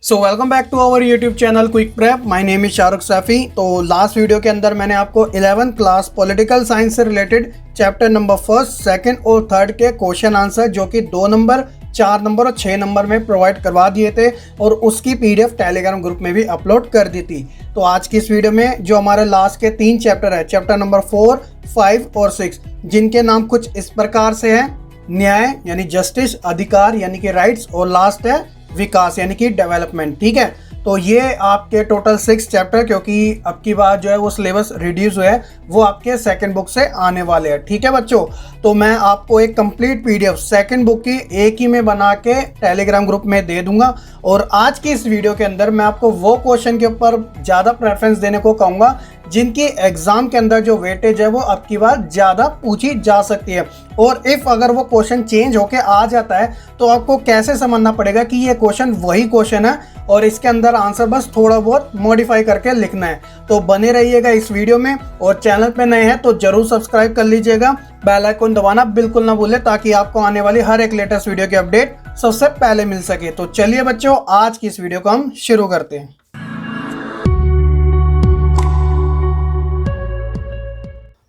So welcome back to our YouTube channel Quick Prep. My name is Shahrukh Saifi. तो last video के अंदर मैंने आपको 11th क्लास पॉलिटिकल साइंस से related chapter number 1st, 2nd और 3rd के क्वेश्चन आंसर जो कि 2 नंबर, 4 नंबर और 6 नंबर में प्रोवाइड करवा दिए थे और उसकी पीडीएफ टेलीग्राम ग्रुप में भी अपलोड कर दी थी। तो आज की इस वीडियो में जो हमारे लास्ट के 3 चैप्टर है, चैप्टर नंबर 4, 5 और 6, जिनके नाम कुछ इस प्रकार से है: न्याय यानी जस्टिस, अधिकार यानी कि राइट्स, और लास्ट है विकास यानी कि डेवलपमेंट। ठीक है, तो ये आपके टोटल 6 चैप्टर, क्योंकि अब की बार जो है वो सिलेबस रिड्यूस हुआ है, वो आपके सेकंड बुक से आने वाले हैं। ठीक है बच्चों, तो मैं आपको एक कंप्लीट पीडीएफ सेकंड बुक की एक ही में बना के टेलीग्राम ग्रुप में दे दूंगा। और आज की इस वीडियो के अंदर मैं आपको वो क्वेश्चन के ऊपर ज़्यादा प्रेफरेंस देने को कहूँगा जिनकी एग्जाम के अंदर जो वेटेज है वो अब की बार ज़्यादा पूछी जा सकती है। और इफ़ अगर वो क्वेश्चन चेंज होके आ जाता है तो आपको कैसे समझना पड़ेगा कि ये क्वेश्चन वही क्वेश्चन है और इसके अंदर आंसर बस थोड़ा बहुत मॉडिफाई करके लिखना है। तो बने रहिएगा इस वीडियो में, और चैनल पे नए हैं तो जरूर सब्सक्राइब कर लीजिएगा, बेल आइकन दबाना बिल्कुल ना भूलें ताकि आपको आने वाली हर एक लेटेस्ट वीडियो की अपडेट सबसे पहले मिल सके। तो चलिए बच्चों, आज की इस वीडियो को हम शुरू करते हैं।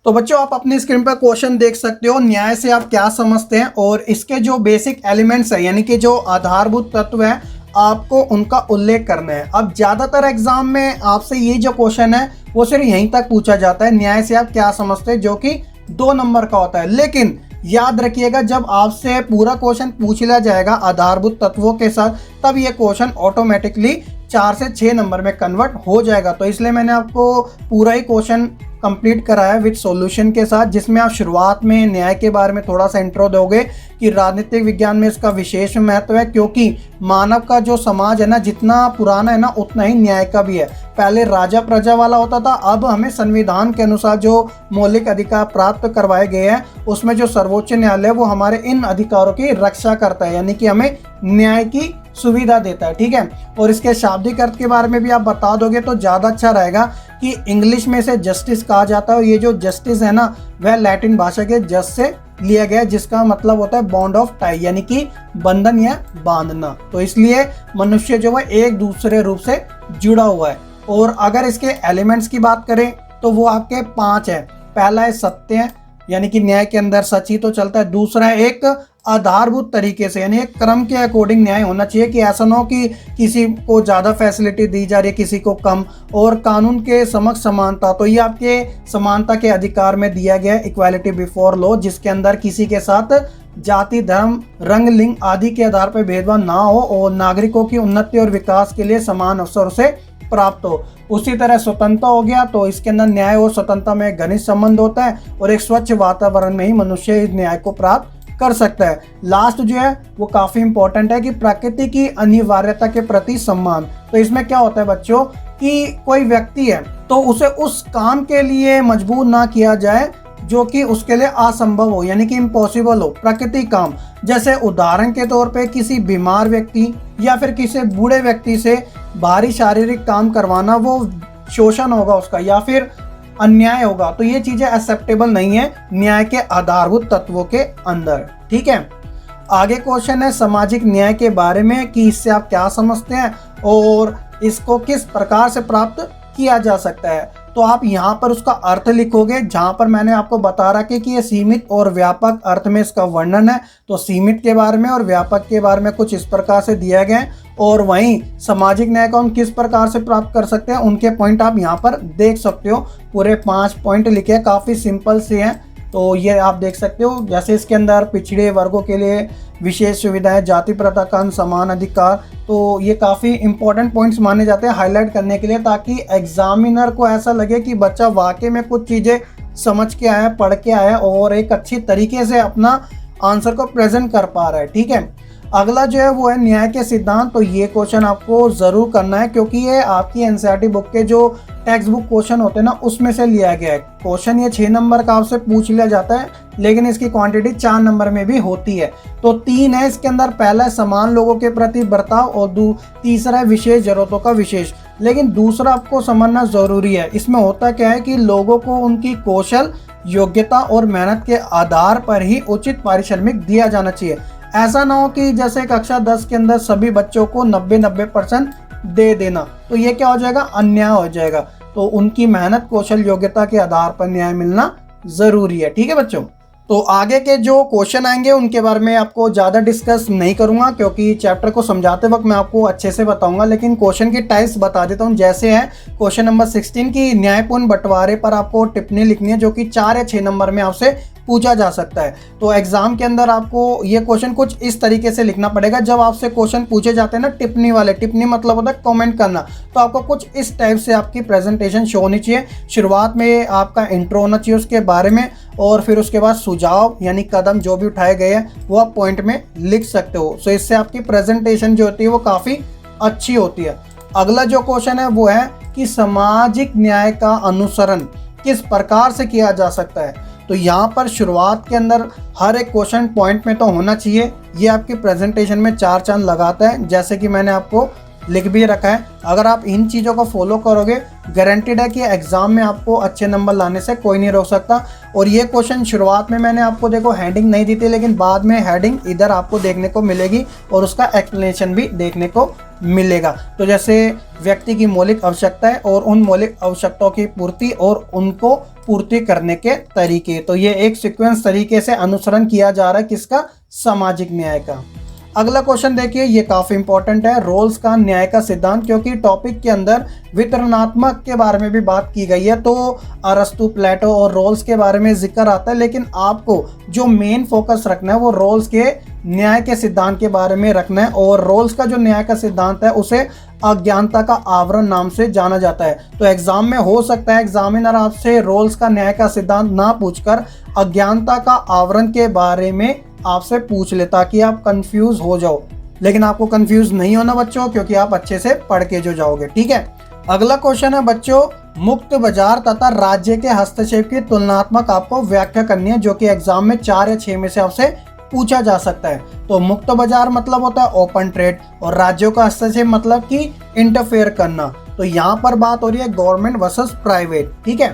तो बच्चों, आप अपनी स्क्रीन पर क्वेश्चन देख सकते हो। न्याय से आप क्या समझते हैं और इसके जो बेसिक एलिमेंट्स है यानी कि जो आधारभूत तत्व है, आपको उनका उल्लेख करना है। अब ज़्यादातर एग्जाम में आपसे ये जो क्वेश्चन है वो सिर्फ यहीं तक पूछा जाता है, न्याय से आप क्या समझते हैं, जो कि 2 नंबर का होता है। लेकिन याद रखिएगा, जब आपसे पूरा क्वेश्चन पूछ लिया जाएगा आधारभूत तत्वों के साथ, तब ये क्वेश्चन ऑटोमेटिकली 4 से 6 नंबर में कन्वर्ट हो जाएगा। तो इसलिए मैंने आपको पूरा ही क्वेश्चन कंप्लीट कराया विद सॉल्यूशन के साथ, जिसमें आप शुरुआत में न्याय के बारे में थोड़ा सा इंट्रो दोगे कि राजनीतिक विज्ञान में इसका विशेष महत्व है, क्योंकि मानव का जो समाज है ना, जितना पुराना है ना उतना ही न्याय का भी है। पहले राजा प्रजा वाला होता था, अब हमें संविधान के अनुसार जो मौलिक अधिकार प्राप्त करवाए गए हैं उसमें जो सर्वोच्च न्यायालय वो हमारे इन अधिकारों की रक्षा करता है, यानी कि हमें न्याय की सुविधा देता है। ठीक है, और इसके शाब्दिक अर्थ के बारे में भी आप बता दोगे तो ज़्यादा अच्छा रहेगा कि इंग्लिश में से जस्टिस कहा जाता है, और ये जो जस्टिस है ना वह लैटिन भाषा के जस्ट से लिया गया है, जिसका मतलब होता है बॉन्ड ऑफ टाई यानी कि बंधन या बांधना। तो इसलिए मनुष्य जो है एक दूसरे रूप से जुड़ा हुआ है। और अगर इसके एलिमेंट्स की बात करें तो वो आपके 5 है। पहला है सत्य, यानी कि न्याय के अंदर सच ही तो चलता है। दूसरा है एक आधारभूत तरीके से, यानी एक क्रम के अकॉर्डिंग न्याय होना चाहिए कि ऐसा ना हो कि किसी को ज़्यादा फैसिलिटी दी जा रही है, किसी को कम। और कानून के समक्ष समानता, तो ये आपके समानता के अधिकार में दिया गया है, इक्वालिटी बिफोर लॉ, जिसके अंदर किसी के साथ जाति, धर्म, रंग, लिंग आदि के आधार पर भेदभाव ना हो और नागरिकों की उन्नति और विकास के लिए समान अवसर से प्राप्त हो। उसी तरह स्वतंत्रता हो गया, तो इसके अंदर न्याय और स्वतंत्रता में घनिष्ठ संबंध होता है और एक स्वच्छ वातावरण में ही मनुष्य इस न्याय को प्राप्त कर सकता है। लास्ट जो है वो काफी इंपॉर्टेंट है कि प्रकृति की अनिवार्यता के प्रति सम्मान। तो इसमें क्या होता है बच्चों कि कोई व्यक्ति है तो उसे उस काम के लिए मजबूर ना किया जाए जो कि उसके लिए असंभव हो, यानी कि इम्पॉसिबल हो, प्राकृतिक काम। जैसे उदाहरण के तौर पे किसी बीमार व्यक्ति या फिर किसी बूढ़े व्यक्ति से भारी शारीरिक काम करवाना वो शोषण होगा उसका या फिर अन्याय होगा। तो ये चीजें एक्सेप्टेबल नहीं है न्याय के आधारभूत तत्वों के अंदर। ठीक है, आगे क्वेश्चन है सामाजिक न्याय के बारे में कि इससे आप क्या समझते हैं और इसको किस प्रकार से प्राप्त किया जा सकता है। तो आप यहाँ पर उसका अर्थ लिखोगे, जहाँ पर मैंने आपको बता रखा कि ये सीमित और व्यापक अर्थ में इसका वर्णन है। तो सीमित के बारे में और व्यापक के बारे में कुछ इस प्रकार से दिया गया है, और वहीं सामाजिक न्याय को हम किस प्रकार से प्राप्त कर सकते हैं उनके पॉइंट आप यहाँ पर देख सकते हो। पूरे 5 पॉइंट लिखे हैं, काफ़ी सिंपल से हैं, तो ये आप देख सकते हो। जैसे इसके अंदर पिछड़े वर्गों के लिए विशेष सुविधाएं, जाति प्रथा का समान अधिकार, तो ये काफ़ी इंपॉर्टेंट पॉइंट्स माने जाते हैं हाईलाइट करने के लिए, ताकि एग्जामिनर को ऐसा लगे कि बच्चा वाकई में कुछ चीज़ें समझ के आया, पढ़ के आया और एक अच्छी तरीके से अपना आंसर को प्रेजेंट कर पा रहा है। ठीक है, अगला जो है वो है न्याय के सिद्धांत। तो ये क्वेश्चन आपको ज़रूर करना है क्योंकि ये आपकी एनसीईआरटी बुक के जो टेक्स्ट बुक क्वेश्चन होते हैं ना उसमें से लिया गया है। क्वेश्चन ये 6 नंबर का आपसे पूछ लिया जाता है, लेकिन इसकी क्वांटिटी 4 नंबर में भी होती है। तो 3 है इसके अंदर, पहला है समान लोगों के प्रति बर्ताव और तीसरा है विशेष जरूरतों का विशेष। लेकिन दूसरा आपको समझना ज़रूरी है। इसमें होता क्या है कि लोगों को उनकी कौशल, योग्यता और मेहनत के आधार पर ही उचित पारिश्रमिक दिया जाना चाहिए। ऐसा ना हो कि जैसे कक्षा 10 के अंदर सभी बच्चों को 90% दे देना, तो ये क्या हो जाएगा, अन्याय हो जाएगा। तो उनकी मेहनत, कौशल, योग्यता के आधार पर न्याय मिलना जरूरी है। ठीक है बच्चों, तो आगे के जो क्वेश्चन आएंगे उनके बारे में आपको ज़्यादा डिस्कस नहीं करूंगा, क्योंकि चैप्टर को समझाते वक्त मैं आपको अच्छे से बताऊंगा, लेकिन क्वेश्चन की टाइप्स बता देता हूं। जैसे है क्वेश्चन नंबर 16 की न्यायपूर्ण बंटवारे पर आपको टिप्पणी लिखनी है, जो कि 4 या 6 नंबर में आपसे पूछा जा सकता है। तो एग्जाम के अंदर आपको ये क्वेश्चन कुछ इस तरीके से लिखना पड़ेगा। जब आपसे क्वेश्चन पूछे जाते हैं ना टिप्पणी वाले, टिप्पणी मतलब होता है कमेंट करना, तो आपको कुछ इस टाइप से आपकी प्रेजेंटेशन शो होनी चाहिए। शुरुआत में आपका इंट्रो होना चाहिए उसके बारे में, और फिर उसके बाद सुझाव यानी कदम जो भी उठाए गए हैं वो आप पॉइंट में लिख सकते हो। सो इससे आपकी प्रेजेंटेशन जो होती है वो काफ़ी अच्छी होती है। अगला जो क्वेश्चन है वो है कि सामाजिक न्याय का अनुसरण किस प्रकार से किया जा सकता है। तो यहाँ पर शुरुआत के अंदर हर एक क्वेश्चन पॉइंट में तो होना चाहिए, ये आपकी प्रेजेंटेशन में 4 चांद लगाता है, जैसे कि मैंने आपको लिख भी रखा है। अगर आप इन चीज़ों को फॉलो करोगे, गारंटीड है कि एग्जाम में आपको अच्छे नंबर लाने से कोई नहीं रोक सकता। और ये क्वेश्चन शुरुआत में मैंने आपको देखो हेडिंग नहीं दी थी, लेकिन बाद में हेडिंग इधर आपको देखने को मिलेगी और उसका एक्सप्लेनेशन भी देखने को मिलेगा। तो जैसे व्यक्ति की मौलिक आवश्यकताएं और उन मौलिक आवश्यकताओं की पूर्ति और उनको पूर्ति करने के तरीके, तो ये एक सीक्वेंस तरीके से अनुसरण किया जा रहा है किसका, सामाजिक न्याय का। अगला क्वेश्चन देखिए, ये काफ़ी इंपॉर्टेंट है, रोल्स का न्याय का सिद्धांत, क्योंकि टॉपिक के अंदर वितरणात्मक के बारे में भी बात की गई है। तो अरस्तु, प्लेटो और रोल्स के बारे में जिक्र आता है, लेकिन आपको जो मेन फोकस रखना है वो रोल्स के न्याय के सिद्धांत के बारे में रखना है। और रोल्स का जो न्याय का सिद्धांत है उसे अज्ञानता का आवरण नाम से जाना जाता है। तो एग्जाम में हो सकता है एग्जामिनर आपसे रोल्स का न्याय का सिद्धांत ना पूछकर अज्ञानता का आवरण के बारे में आपसे पूछ ले, ताकि आप कंफ्यूज हो जाओ। लेकिन आपको कंफ्यूज नहीं होना बच्चों, क्योंकि आप अच्छे से पढ़ के जो जाओगे। ठीक है, अगला क्वेश्चन है बच्चों, मुक्त बाजार तथा राज्य के हस्तक्षेप की तुलनात्मक आपको व्याख्या करनी है, जो कि एग्जाम में 4 या 6 में से आपसे पूछा जा सकता है। तो मुक्त बाजार मतलब होता है ओपन ट्रेड, और राज्यों का हस्तक्षेप मतलब कि इंटरफेयर करना। तो यहाँ पर बात हो रही है गवर्नमेंट वर्सेस प्राइवेट। ठीक है,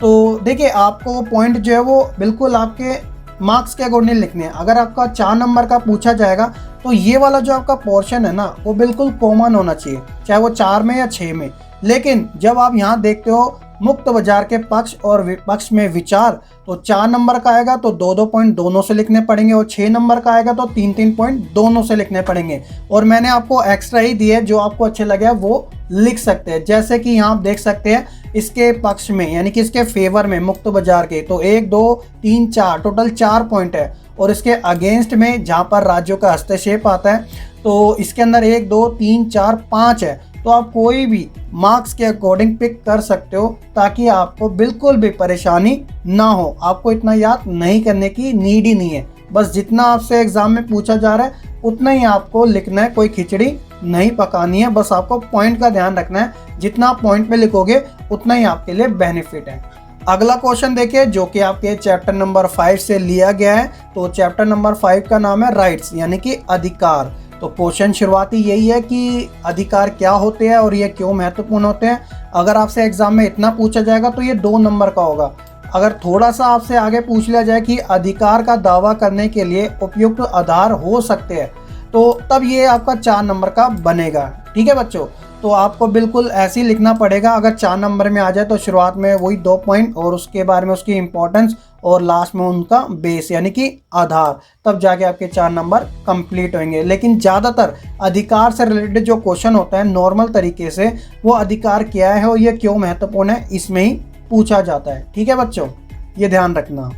तो देखिए आपको पॉइंट जो है वो बिल्कुल आपके मार्क्स के अकॉर्डिंग लिखने हैं। अगर आपका 4 नंबर का पूछा जाएगा तो ये वाला जो आपका पोर्शन है ना वो बिल्कुल कॉमन होना चाहिए, चाहे वो 4 में या 6 में। लेकिन जब आप यहाँ देखते हो मुक्त बाजार के पक्ष और विपक्ष में विचार, तो 4 नंबर का आएगा तो 2-2 पॉइंट दोनों से लिखने पड़ेंगे, और 6 नंबर का आएगा तो 3-3 पॉइंट दोनों से लिखने पड़ेंगे। और मैंने आपको एक्स्ट्रा ही दिए, जो आपको अच्छे लगे वो लिख सकते हैं। जैसे कि यहाँ आप देख सकते हैं इसके पक्ष में यानी कि इसके फेवर में मुक्त बाजार के, तो 1, 2, 3, 4 टोटल 4 पॉइंट है। और इसके अगेंस्ट में जहाँ पर राज्यों का हस्तक्षेप आता है तो इसके अंदर 1, 2, 3, 4, 5 है। तो आप कोई भी मार्क्स के अकॉर्डिंग पिक कर सकते हो, ताकि आपको बिल्कुल भी परेशानी ना हो। आपको इतना याद नहीं करने की नीड ही नहीं है, बस जितना आपसे एग्जाम में पूछा जा रहा है उतना ही आपको लिखना है, कोई खिचड़ी नहीं पकानी है। बस आपको पॉइंट का ध्यान रखना है, जितना आप पॉइंट में लिखोगे उतना ही आपके लिए बेनिफिट है। अगला क्वेश्चन देखिए, जो कि आपके चैप्टर नंबर 5 से लिया गया है। तो चैप्टर नंबर 5 का नाम है राइट्स यानी कि अधिकार। तो क्वेश्चन शुरुआती यही है कि अधिकार क्या होते हैं और ये क्यों महत्वपूर्ण होते हैं। अगर आपसे एग्जाम में इतना पूछा जाएगा तो ये 2 नंबर का होगा। अगर थोड़ा सा आपसे आगे पूछ लिया जाए कि अधिकार का दावा करने के लिए उपयुक्त आधार हो सकते हैं, तो तब ये आपका 4 नंबर का बनेगा। ठीक है बच्चों, तो आपको बिल्कुल ऐसे ही लिखना पड़ेगा। अगर 4 नंबर में आ जाए तो शुरुआत में वही 2 पॉइंट और उसके बारे में उसकी इंपॉर्टेंस, और लास्ट में उनका बेस यानी कि आधार, तब जाके आपके 4 नंबर कंप्लीट होंगे। लेकिन ज़्यादातर अधिकार से रिलेटेड जो क्वेश्चन होता है नॉर्मल तरीके से, वो अधिकार क्या है और ये क्यों महत्वपूर्ण है, इसमें ही पूछा जाता है। ठीक है बच्चों, ये ध्यान रखना।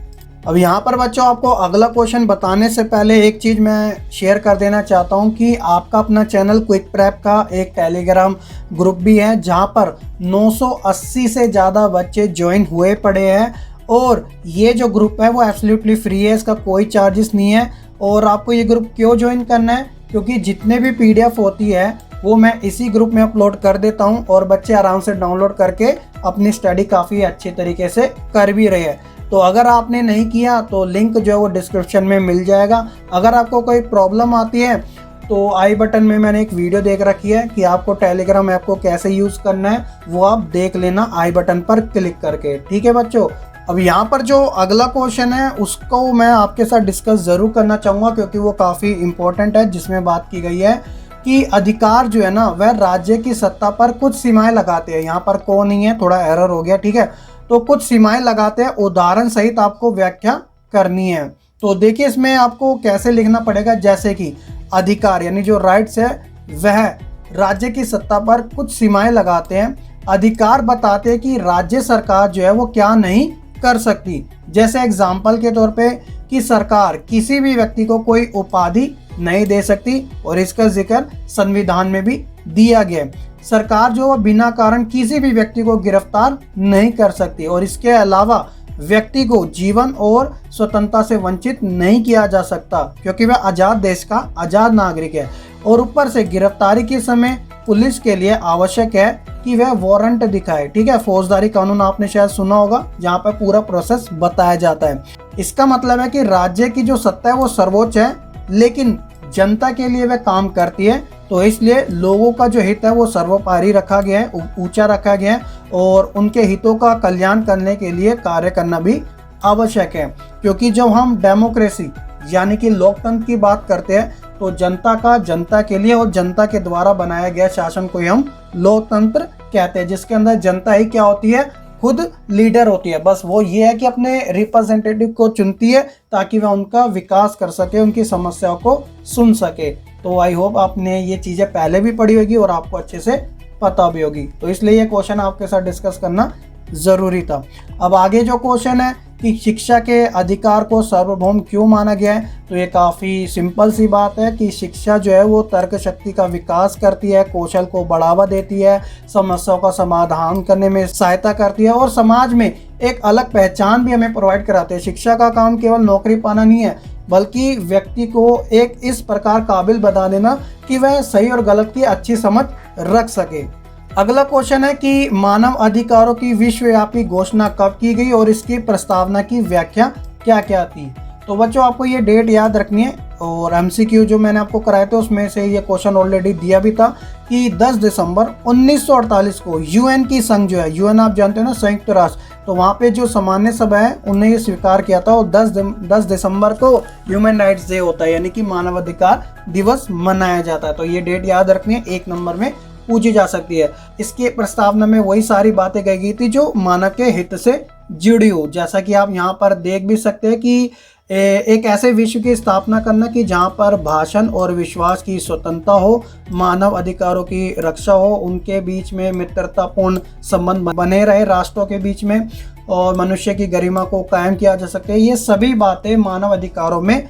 अब यहाँ पर बच्चों आपको अगला क्वेश्चन बताने से पहले एक चीज़ मैं शेयर कर देना चाहता हूँ कि आपका अपना चैनल क्विक प्रेप का एक टेलीग्राम ग्रुप भी है, जहाँ पर 980 से ज़्यादा बच्चे ज्वाइन हुए पड़े हैं। और ये जो ग्रुप है वो एब्सोल्युटली फ्री है, इसका कोई चार्जेस नहीं है। और आपको ये ग्रुप क्यों ज्वाइन करना है, क्योंकि जितने भी PDF होती है वो मैं इसी ग्रुप में अपलोड कर देता हूँ, और बच्चे आराम से डाउनलोड करके अपनी स्टडी काफ़ी अच्छे तरीके से कर भी रहे हैं। तो अगर आपने नहीं किया तो लिंक जो है वो डिस्क्रिप्शन में मिल जाएगा। अगर आपको कोई प्रॉब्लम आती है तो आई बटन में मैंने एक वीडियो देख रखी है कि आपको टेलीग्राम ऐप को कैसे यूज़ करना है, वो आप देख लेना आई बटन पर क्लिक करके। ठीक है बच्चों, अब यहाँ पर जो अगला क्वेश्चन है उसको मैं आपके साथ डिस्कस ज़रूर करना चाहूँगा, क्योंकि वो काफ़ी इम्पोर्टेंट है, जिसमें बात की गई है कि अधिकार जो है ना वह राज्य की सत्ता पर कुछ सीमाएं लगाते हैं। यहाँ पर को नहीं है, थोड़ा एरर हो गया, ठीक है। तो कुछ सीमाएं लगाते हैं, उदाहरण सहित आपको व्याख्या करनी है। तो देखिए इसमें आपको कैसे लिखना पड़ेगा, जैसे कि अधिकार यानी जो राइट्स है वह राज्य की सत्ता पर कुछ सीमाएं लगाते हैं। अधिकार बताते हैं कि राज्य सरकार जो है वो क्या नहीं कर सकती। जैसे एग्जाम्पल के तौर पे कि सरकार किसी भी व्यक्ति को कोई उपाधि नहीं दे सकती, और इसका जिक्र संविधान में भी दिया गया है। सरकार जो है बिना कारण किसी भी व्यक्ति को गिरफ्तार नहीं कर सकती, और इसके अलावा व्यक्ति को जीवन और स्वतंत्रता से वंचित नहीं किया जा सकता, क्योंकि वह आज़ाद देश का आज़ाद नागरिक है। और ऊपर से गिरफ्तारी के समय पुलिस के लिए आवश्यक है कि वह वारंट दिखाए, ठीक है। फौजदारी कानून आपने शायद सुना होगा, जहाँ पर पूरा प्रोसेस बताया जाता है। इसका मतलब है कि राज्य की जो सत्ता है वो सर्वोच्च है, लेकिन जनता के लिए वह काम करती है। तो इसलिए लोगों का जो हित है वो सर्वोपरि रखा गया है, ऊंचा रखा गया है, और उनके हितों का कल्याण करने के लिए कार्य करना भी आवश्यक है। क्योंकि जब हम डेमोक्रेसी यानी कि लोकतंत्र की बात करते हैं तो जनता का जनता के लिए और जनता के द्वारा बनाया गया शासन को ही हम लोकतंत्र कहते हैं, जिसके अंदर जनता ही क्या होती है, खुद लीडर होती है। बस वो ये है कि अपने रिप्रेजेंटेटिव को चुनती है ताकि वह उनका विकास कर सके, उनकी समस्याओं को सुन सके। तो आई होप आपने ये चीज़ें पहले भी पढ़ी होगी और आपको अच्छे से पता भी होगी, तो इसलिए ये क्वेश्चन आपके साथ डिस्कस करना ज़रूरी था। अब आगे जो क्वेश्चन है कि शिक्षा के अधिकार को सार्वभौम क्यों माना गया है, तो ये काफ़ी सिंपल सी बात है कि शिक्षा जो है वो तर्क शक्ति का विकास करती है, कौशल को बढ़ावा देती है, समस्याओं का समाधान करने में सहायता करती है, और समाज में एक अलग पहचान भी हमें प्रोवाइड कराते हैं। शिक्षा का काम केवल नौकरी पाना नहीं है, बल्कि व्यक्ति को एक इस प्रकार काबिल बना देना कि वह सही और गलत की अच्छी समझ रख सके। अगला क्वेश्चन है कि मानव अधिकारों की विश्वव्यापी घोषणा कब की गई और इसकी प्रस्तावना की व्याख्या क्या क्या थी। तो बच्चों आपको ये डेट याद रखनी है, और एमसीक्यू जो मैंने आपको कराए थे उसमें से ये क्वेश्चन ऑलरेडी दिया भी था कि 10 दिसंबर 1948 को यूएन की संघ जो है, यूएन आप जानते हो ना, संयुक्त राष्ट्र, तो वहाँ पे जो सामान्य सभा है उन्होंने ये स्वीकार किया था, और 10 दिसंबर को ह्यूमन राइट्स डे होता है, यानी कि मानवाधिकार दिवस मनाया जाता है। तो ये डेट याद रखनी है, 1 नंबर में पूछी जा सकती है। इसकी प्रस्तावना में वही सारी बातें कही गई थी जो मानव के हित से जुड़ी हो। जैसा कि आप यहाँ पर देख भी सकते हैं कि एक ऐसे विश्व की स्थापना करना कि जहाँ पर भाषण और विश्वास की स्वतंत्रता हो, मानव अधिकारों की रक्षा हो, उनके बीच में मित्रतापूर्ण संबंध बने रहे राष्ट्रों के बीच में, और मनुष्य की गरिमा को कायम किया जा सके। ये सभी बातें मानव अधिकारों में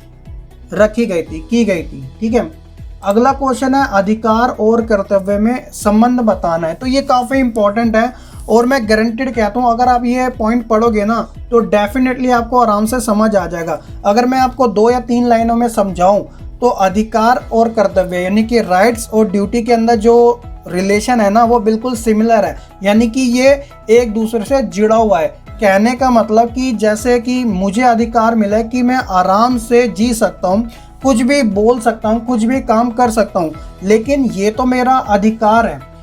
रखी गई थी, की गई थी, ठीक है। अगला क्वेश्चन है अधिकार और कर्तव्य में संबंध बताना है। तो ये काफ़ी इंपॉर्टेंट है, और मैं गारंटेड कहता हूँ अगर आप ये पॉइंट पढ़ोगे ना तो डेफिनेटली आपको आराम से समझ आ जाएगा। अगर मैं आपको 2 या 3 लाइनों में समझाऊं तो अधिकार और कर्तव्य यानी कि राइट्स और ड्यूटी के अंदर जो रिलेशन है ना वो बिल्कुल सिमिलर है, यानी कि ये एक दूसरे से जुड़ा हुआ है। कहने का मतलब कि जैसे कि मुझे अधिकार मिला है कि मैं आराम से जी सकता हूँ, कुछ भी बोल सकता हूँ, कुछ भी काम कर सकता हूँ, लेकिन ये तो मेरा अधिकार है।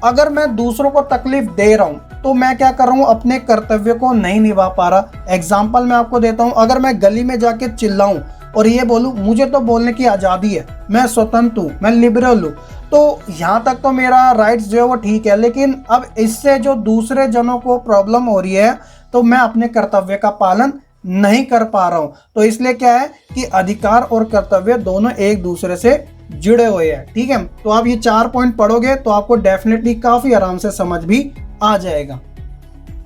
अगर मैं दूसरों को तकलीफ दे रहा हूँ तो मैं क्या कर रहा हूँ, अपने कर्तव्य को नहीं निभा पा रहा। एग्जाम्पल मैं आपको देता हूँ, अगर मैं गली में जाके चिल्लाऊं और ये बोलूँ मुझे तो बोलने की आज़ादी है, मैं स्वतंत्र हूँ, मैं लिबरल हूँ, तो यहाँ तक तो मेरा राइट्स जो है वो ठीक है। लेकिन अब इससे जो दूसरे जनों को प्रॉब्लम हो रही है तो मैं अपने कर्तव्य का पालन नहीं कर पा रहा हूँ। तो इसलिए क्या है कि अधिकार और कर्तव्य दोनों एक दूसरे से जुड़े हुए हैं, ठीक है। तो आप ये 4 पॉइंट पढ़ोगे तो आपको डेफिनेटली काफ़ी आराम से समझ भी आ जाएगा।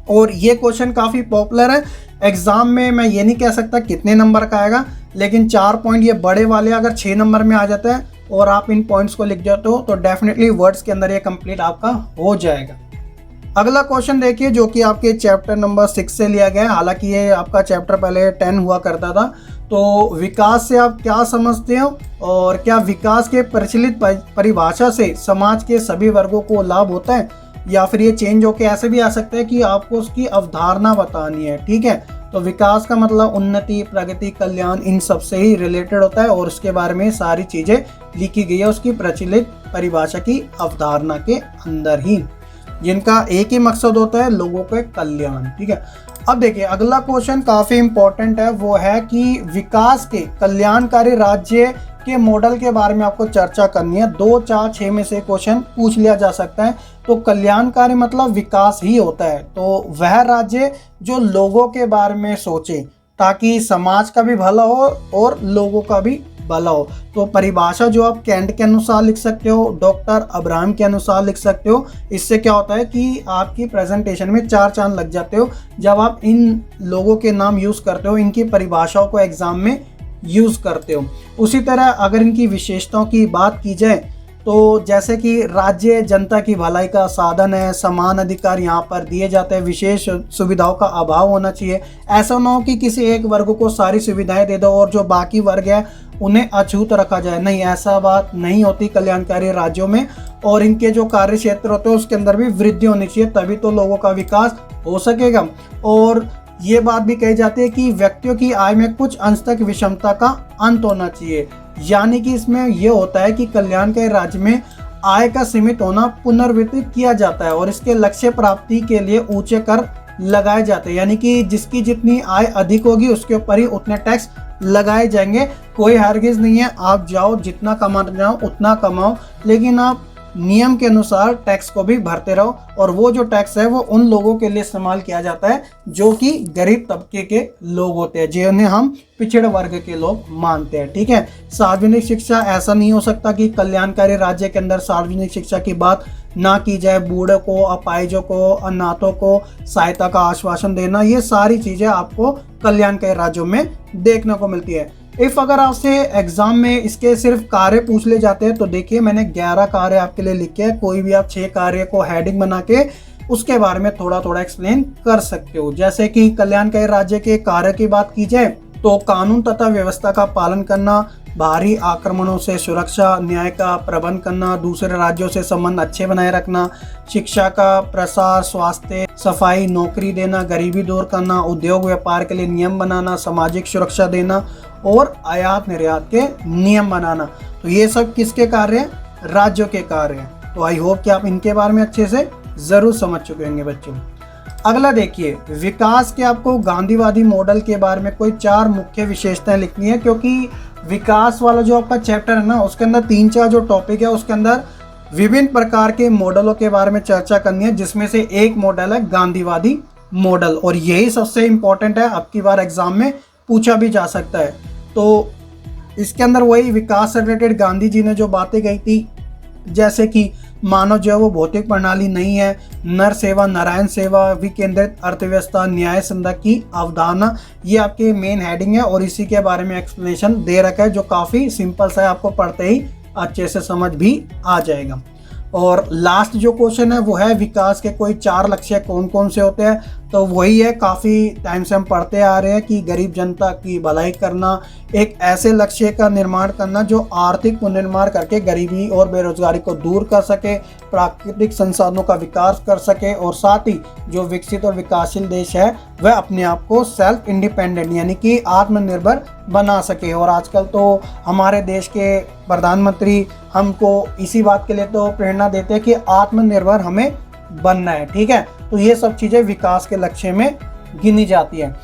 और ये क्वेश्चन काफ़ी पॉपुलर है एग्जाम में, मैं ये नहीं कह सकता कितने नंबर का आएगा, लेकिन 4 पॉइंट ये बड़े वाले अगर 6 नंबर में आ जाते हैं और आप इन पॉइंट्स को लिख जाते हो तो डेफिनेटली वर्ड्स के अंदर ये कंप्लीट आपका हो जाएगा। अगला क्वेश्चन देखिए जो कि आपके चैप्टर नंबर 6 से लिया गया है। हालांकि ये आपका चैप्टर पहले 10 हुआ करता था। तो विकास से आप क्या समझते हो, और क्या विकास के प्रचलित परिभाषा से समाज के सभी वर्गों को लाभ होता है, या फिर ये चेंज होके ऐसे भी आ सकता है कि आपको उसकी अवधारणा बतानी है, ठीक है। तो विकास का मतलब उन्नति, प्रगति, कल्याण, इन सब से ही रिलेटेड होता है, और उसके बारे में सारी चीज़ें लिखी गई है उसकी प्रचलित परिभाषा की अवधारणा के अंदर ही, जिनका एक ही मकसद होता है लोगों के कल्याण, ठीक है। अब देखिए अगला क्वेश्चन काफ़ी इंपॉर्टेंट है, वो है कि विकास के कल्याणकारी राज्य के मॉडल के बारे में आपको चर्चा करनी है। 2, 4, 6 में से क्वेश्चन पूछ लिया जा सकता है। तो कल्याणकारी मतलब विकास ही होता है। तो वह राज्य जो लोगों के बारे में सोचे ताकि समाज का भी भला हो और लोगों का भी भला हो। तो परिभाषा जो आप कैंट के अनुसार लिख सकते हो, डॉक्टर अब्राहम के अनुसार लिख सकते हो। इससे क्या होता है कि आपकी प्रेजेंटेशन में 4 चांद लग जाते हो जब आप इन लोगों के नाम यूज़ करते हो, इनकी परिभाषाओं को एग्जाम में यूज़ करते हो। उसी तरह अगर इनकी विशेषताओं की बात की जाए तो जैसे कि राज्य जनता की भलाई का साधन है, समान अधिकार यहाँ पर दिए जाते हैं, विशेष सुविधाओं का अभाव होना चाहिए। ऐसा ना हो कि किसी एक वर्ग को सारी सुविधाएं दे दो और जो बाकी वर्ग है उन्हें अछूत रखा जाए। नहीं, ऐसा बात नहीं होती कल्याणकारी राज्यों में। और इनके जो कार्य क्षेत्र होते हैं उसके अंदर भी वृद्धि होनी चाहिए, तभी तो लोगों का विकास हो सकेगा। और ये बात भी कही जाती है कि व्यक्तियों की आय में कुछ अंश तक विषमता का अंत होना चाहिए। यानी कि इसमें यह होता है कि कल्याणकारी राज्य में आय का सीमित होना पुनर्वितरित किया जाता है और इसके लक्ष्य प्राप्ति के लिए ऊंचे कर लगाए जाते हैं। यानी कि जिसकी जितनी आय अधिक होगी उसके ऊपर ही उतने टैक्स लगाए जाएंगे। कोई हरगिज नहीं है, आप जाओ जितना कमाना जाओ उतना कमाओ, लेकिन आप नियम के अनुसार टैक्स को भी भरते रहो। और वो जो टैक्स है वो उन लोगों के लिए इस्तेमाल किया जाता है जो कि गरीब तबके के लोग होते हैं, जिन्हें हम पिछड़े वर्ग के लोग मानते हैं। ठीक है। सार्वजनिक शिक्षा, ऐसा नहीं हो सकता कि कल्याणकारी राज्य के अंदर सार्वजनिक शिक्षा की बात ना की जाए। बूढ़ों को, अपाहिजों को, अनाथों को सहायता का आश्वासन देना, ये सारी चीजें आपको कल्याणकारी राज्यों में देखने को मिलती है। इफ अगर आपसे एग्जाम में इसके सिर्फ कार्य पूछ ले जाते हैं तो देखिए मैंने 11 कार्य आपके लिए लिखे हैं। कोई भी आप 6 कार्य को हेडिंग बना के उसके बारे में थोड़ा थोड़ा एक्सप्लेन कर सकते हो। जैसे कि कल्याणकारी राज्य के कार्य की बात की जाए तो कानून तथा व्यवस्था का पालन करना, बाहरी आक्रमणों से सुरक्षा, न्याय का प्रबंध करना, दूसरे राज्यों से संबंध अच्छे बनाए रखना, शिक्षा का प्रसार, स्वास्थ्य, सफाई, नौकरी देना, गरीबी दूर करना, उद्योग व्यापार के लिए नियम बनाना, सामाजिक सुरक्षा देना और आयात निर्यात के नियम बनाना। तो ये सब किसके कार्य हैं? राज्यों के कार्य हैं। तो आई होप कि आप इनके बारे में अच्छे से जरूर समझ चुके होंगे बच्चों। अगला देखिए, विकास के आपको गांधीवादी मॉडल के बारे में कोई 4 मुख्य विशेषताएं लिखनी है, क्योंकि विकास वाला जो आपका चैप्टर है ना उसके अंदर 3-4 जो टॉपिक है उसके अंदर विभिन्न प्रकार के मॉडलों के बारे में चर्चा करनी है, जिसमें से एक मॉडल है गांधीवादी मॉडल। और यही सबसे इंपॉर्टेंट है, अब की बार एग्जाम में पूछा भी जा सकता है। तो इसके अंदर वही विकास से रिलेटेड गांधी जी ने जो बातें कही थी, जैसे कि मानव जो है वो भौतिक प्रणाली नहीं है, नर सेवा नारायण सेवा, विकेंद्रित अर्थव्यवस्था, न्याय संधा की अवधारणा, ये आपके मेन हेडिंग है। और इसी के बारे में एक्सप्लेनेशन दे रखा है जो काफ़ी सिंपल सा है, आपको पढ़ते ही अच्छे से समझ भी आ जाएगा। और लास्ट जो क्वेश्चन है वो है विकास के कोई 4 लक्ष्य कौन कौन से होते हैं। तो वही है, काफ़ी टाइम से हम पढ़ते आ रहे हैं कि गरीब जनता की भलाई करना, एक ऐसे लक्ष्य का निर्माण करना जो आर्थिक पुनर्निर्माण करके गरीबी और बेरोजगारी को दूर कर सके, प्राकृतिक संसाधनों का विकास कर सके और साथ ही जो विकसित और विकासशील देश है वह अपने आप को सेल्फ इंडिपेंडेंट यानी कि आत्मनिर्भर बना सके। और आजकल तो हमारे देश के प्रधानमंत्री हमको इसी बात के लिए तो प्रेरणा देते हैं कि आत्मनिर्भर हमें बनना है। ठीक है। तो ये सब चीज़ें विकास के लक्ष्य में गिनी जाती है।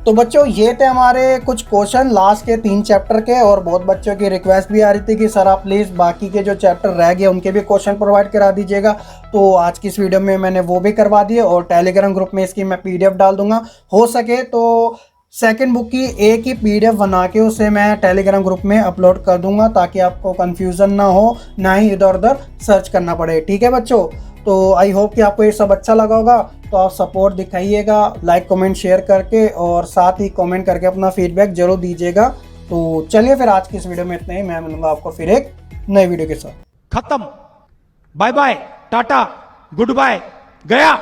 तो बच्चों ये थे हमारे कुछ क्वेश्चन लास्ट के 3 चैप्टर के। और बहुत बच्चों की रिक्वेस्ट भी आ रही थी कि सर आप प्लीज़ बाकी के जो चैप्टर रह गए उनके भी क्वेश्चन प्रोवाइड करा दीजिएगा। तो आज की इस वीडियो में मैंने वो भी करवा दिए और टेलीग्राम ग्रुप में इसकी मैं PDF डाल दूंगा। हो सके तो सेकंड बुक की एक ही PDF बना के उसे मैं टेलीग्राम ग्रुप में अपलोड कर दूंगा ताकि आपको कंफ्यूजन ना हो, ना ही इधर उधर सर्च करना पड़े। ठीक है बच्चों। तो आई होप कि आपको ये सब अच्छा लगा होगा। तो आप सपोर्ट दिखाइएगा लाइक कमेंट शेयर करके और साथ ही कमेंट करके अपना फीडबैक जरूर दीजिएगा। तो चलिए फिर आज की इस वीडियो में इतना ही। मैं मिलूंगा आपको फिर एक नई वीडियो के साथ। खत्म, bye bye, tata, good bye, गया।